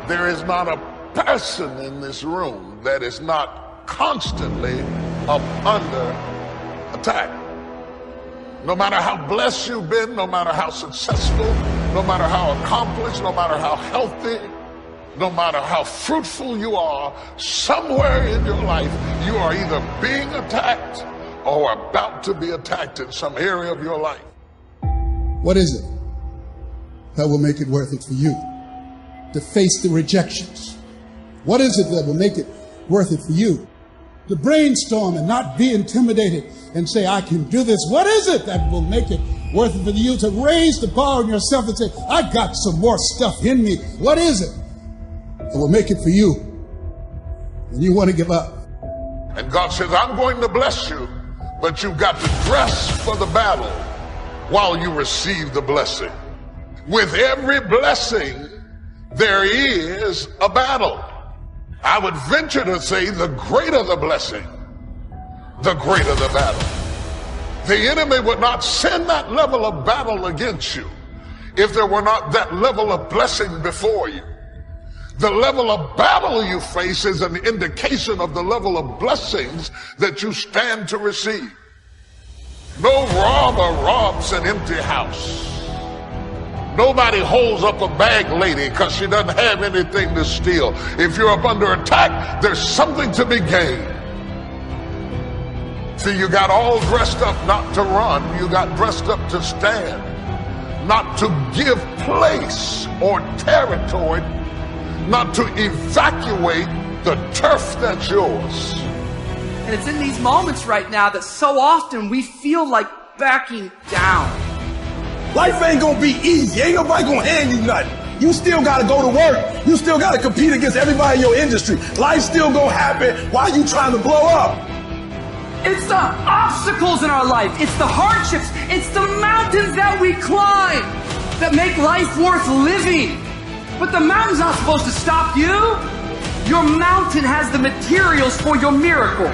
There is not a person in this room that is not constantly up under attack. No matter how blessed you've been, no matter how successful, no matter how accomplished, no matter how healthy, no matter how fruitful you are, somewhere in your life you are either being attacked or about to be attacked in some area of your life. What is it that will make it worth it for you to face the rejections? What is it that will make it worth it for you to brainstorm and not be intimidated and say, I can do this? What is it that will make it worth it for you to raise the bar on yourself and say, I got some more stuff in me? What is it that will make it for you when you want to give up? And God says, I'm going to bless you, but you've got to dress for the battle while you receive the blessing. With every blessing, there is a battle. I would venture to say the greater the blessing, the greater the battle. The enemy would not send that level of battle against you if there were not that level of blessing before you. The level of battle you face is an indication of the level of blessings that you stand to receive. No robber robs an empty house. Nobody holds up a bag lady because she doesn't have anything to steal. If you're up under attack, there's something to be gained. See, you got all dressed up not to run. You got dressed up to stand, not to give place or territory, not to evacuate the turf that's yours. And it's in these moments right now that so often we feel like backing down. Life ain't gonna be easy. Ain't nobody gonna hand you nothing. You still gotta go to work. You still gotta compete against everybody in your industry. Life's still gonna happen while you trying to blow up. It's the obstacles in our life. It's the hardships. It's the mountains that we climb that make life worth living. But the mountain's not supposed to stop you. Your mountain has the materials for your miracle.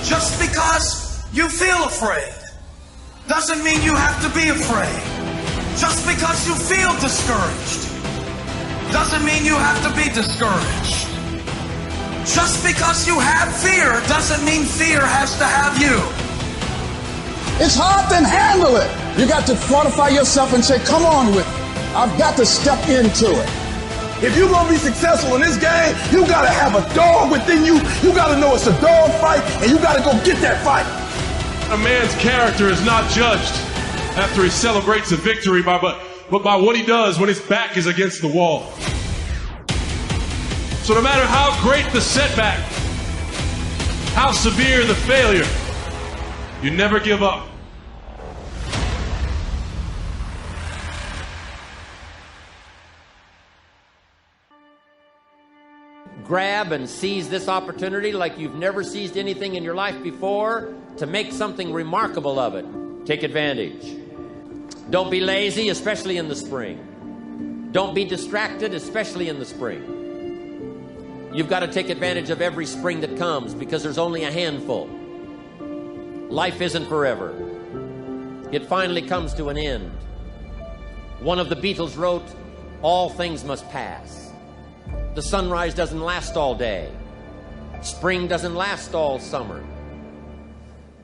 Just because you feel afraid doesn't mean you have to be afraid. Just because you feel discouraged doesn't mean you have to be discouraged. Just because you have fear doesn't mean fear has to have you. It's hard to handle it. You got to fortify yourself and say, come on with it. I've got to step into it. If you're going to be successful in this game, you got to have a dog within you. You got to know it's a dog fight, and you got to go get that fight. A man's character is not judged after he celebrates a victory, but by what he does when his back is against the wall. So no matter how great the setback, how severe the failure, you never give up. Grab and seize this opportunity like you've never seized anything in your life before to make something remarkable of it. Take advantage. Don't be lazy, especially in the spring. Don't be distracted, especially in the spring. You've got to take advantage of every spring that comes because there's only a handful. Life isn't forever. It finally comes to an end. One of the Beatles wrote, all things must pass. The sunrise doesn't last all day. Spring doesn't last all summer.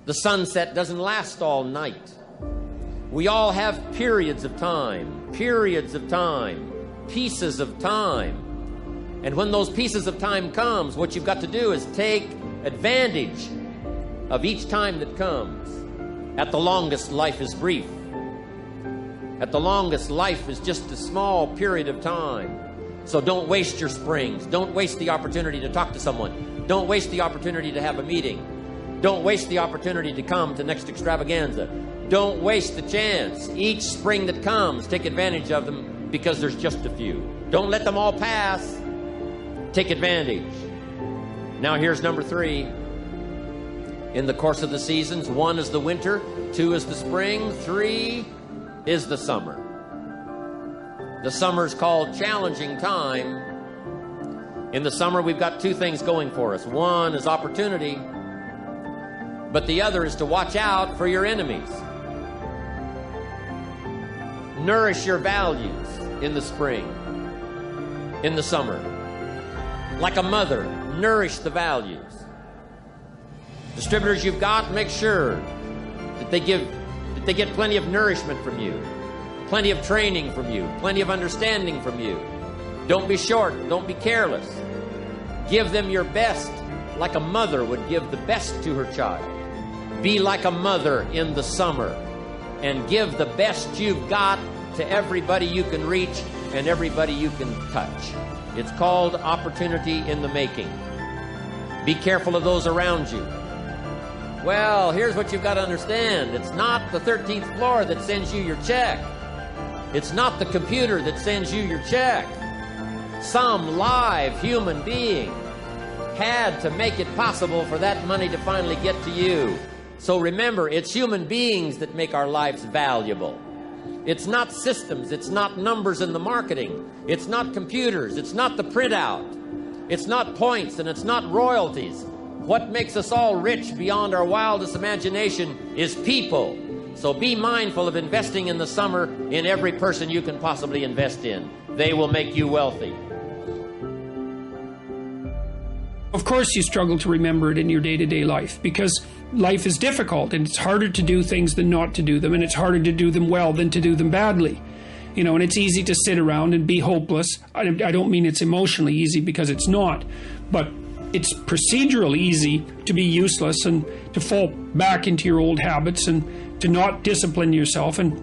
The sunset doesn't last all night. We all have periods of time, pieces of time. And when those pieces of time comes, what you've got to do is take advantage of each time that comes. At the longest, life is brief. At the longest, life is just a small period of time. So don't waste your springs. Don't waste the opportunity to talk to someone. Don't waste the opportunity to have a meeting. Don't waste the opportunity to come to next extravaganza. Don't waste the chance. Each spring that comes, take advantage of them because there's just a few. Don't let them all pass. Take advantage. Now here's number 3. In the course of the seasons, 1 is the winter, 2 is the spring, 3 is the summer. The summer is called challenging time. In the summer, we've got 2 things going for us. 1 is opportunity, but the other is to watch out for your enemies. Nourish your values in the spring. in the summer. Like a mother, nourish the values. Distributors you've got, make sure that they get plenty of nourishment from you, plenty of training from you, plenty of understanding from you. Don't be short, don't be careless. Give them your best, like a mother would give the best to her child. Be like a mother in the summer and give the best you've got to everybody you can reach and everybody you can touch. It's called opportunity in the making. Be careful of those around you. Well, here's what you've got to understand. It's not the 13th floor that sends you your check. It's not the computer that sends you your check. Some live human being had to make it possible for that money to finally get to you. So remember, it's human beings that make our lives valuable. It's not systems, it's not numbers in the marketing, it's not computers, it's not the printout, it's not points, and it's not royalties. What makes us all rich beyond our wildest imagination is people. So be mindful of investing in the summer in every person you can possibly invest in. They will make you wealthy. Of course you struggle to remember it in your day-to-day life because life is difficult and it's harder to do things than not to do them, and it's harder to do them well than to do them badly. You know, and it's easy to sit around and be hopeless. I don't mean it's emotionally easy, because it's not, but it's procedurally easy to be useless and to fall back into your old habits and to not discipline yourself. And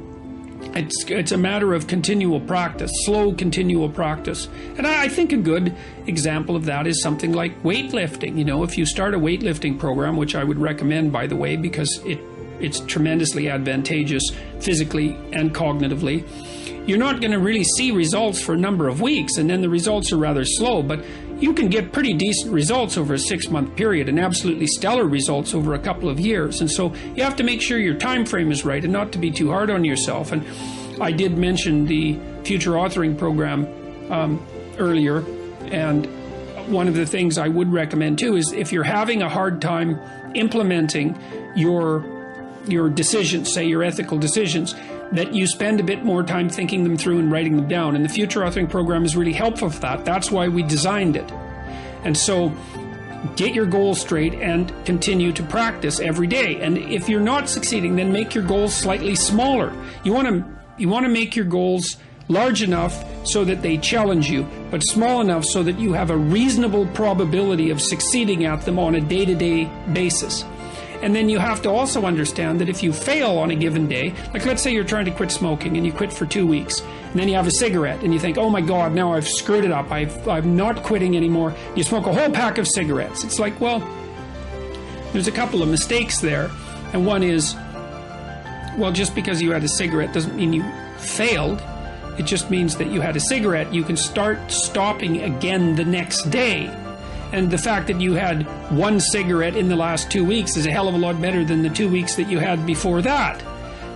it's a matter of continual practice, slow continual practice. And I think a good example of that is something like weightlifting. You know, if you start a weightlifting program, which I would recommend, by the way, because it's tremendously advantageous physically and cognitively, you're not going to really see results for a number of weeks, and then the results are rather slow, but you can get pretty decent results over a 6-month period and absolutely stellar results over a couple of years. And so you have to make sure your time frame is right and not to be too hard on yourself. And I did mention the future authoring program earlier, and one of the things I would recommend too is if you're having a hard time implementing your decisions, say your ethical decisions, that you spend a bit more time thinking them through and writing them down. And the future authoring program is really helpful for that. That's why we designed it. And so get your goals straight and continue to practice every day. And if you're not succeeding, then make your goals slightly smaller. You want to make your goals large enough so that they challenge you, but small enough so that you have a reasonable probability of succeeding at them on a day-to-day basis. And then you have to also understand that if you fail on a given day, like let's say you're trying to quit smoking and you quit for 2 weeks, and then you have a cigarette and you think, oh my God, now I've screwed it up, I'm not quitting anymore. You smoke a whole pack of cigarettes. It's like, well, there's a couple of mistakes there. And one is, well, just because you had a cigarette doesn't mean you failed. It just means that you had a cigarette. You can start stopping again the next day. And the fact that you had 1 cigarette in the last 2 weeks is a hell of a lot better than the 2 weeks that you had before that.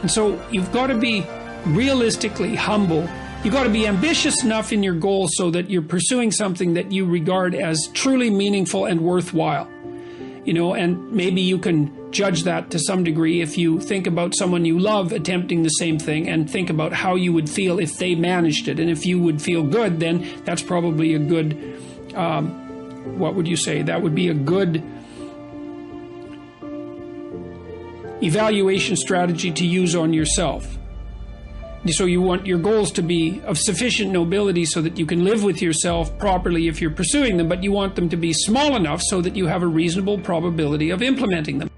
And so you've got to be realistically humble. You've got to be ambitious enough in your goals so that you're pursuing something that you regard as truly meaningful and worthwhile. You know, and maybe you can judge that to some degree if you think about someone you love attempting the same thing and think about how you would feel if they managed it. And if you would feel good, then that's probably a good what would you say? That would be a good evaluation strategy to use on yourself. So you want your goals to be of sufficient nobility so that you can live with yourself properly if you're pursuing them, but you want them to be small enough so that you have a reasonable probability of implementing them.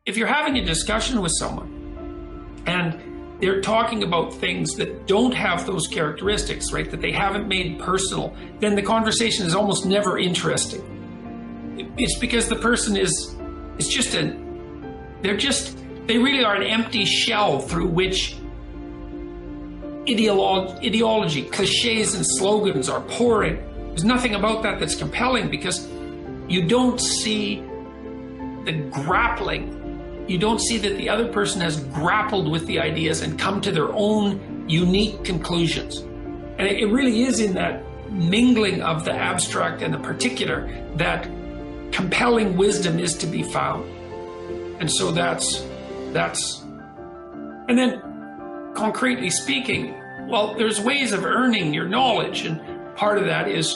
If you're having a discussion with someone and they're talking about things that don't have those characteristics, right, that they haven't made personal, then the conversation is almost never interesting. It's because the person they really are an empty shell through which ideology, cliches and slogans are pouring. There's nothing about that that's compelling because you don't see the grappling. You don't see that the other person has grappled with the ideas and come to their own unique conclusions. And it really is in that mingling of the abstract and the particular that compelling wisdom is to be found. And so that's and then concretely speaking, Well, there's ways of earning your knowledge, and part of that is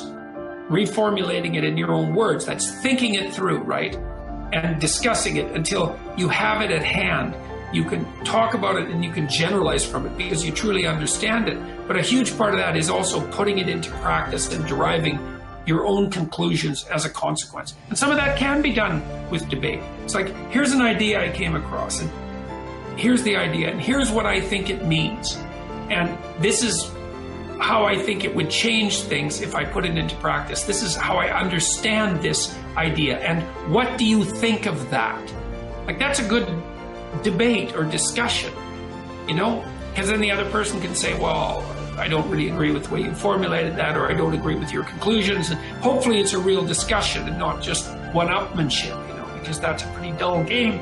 reformulating it in your own words. That's thinking it through, right? And discussing it until you have it at hand. You can talk about it and you can generalize from it because you truly understand it. But a huge part of that is also putting it into practice and deriving your own conclusions as a consequence. And some of that can be done with debate. It's like, here's an idea I came across, and here's the idea, and here's what I think it means. And this is how I think it would change things if I put it into practice. This is how I understand this idea. And what do you think of that? Like, that's a good debate or discussion, you know? Because then the other person can say, well, I don't really agree with the way you formulated that, or I don't agree with your conclusions. And hopefully it's a real discussion and not just one-upmanship, you know, because that's a pretty dull game.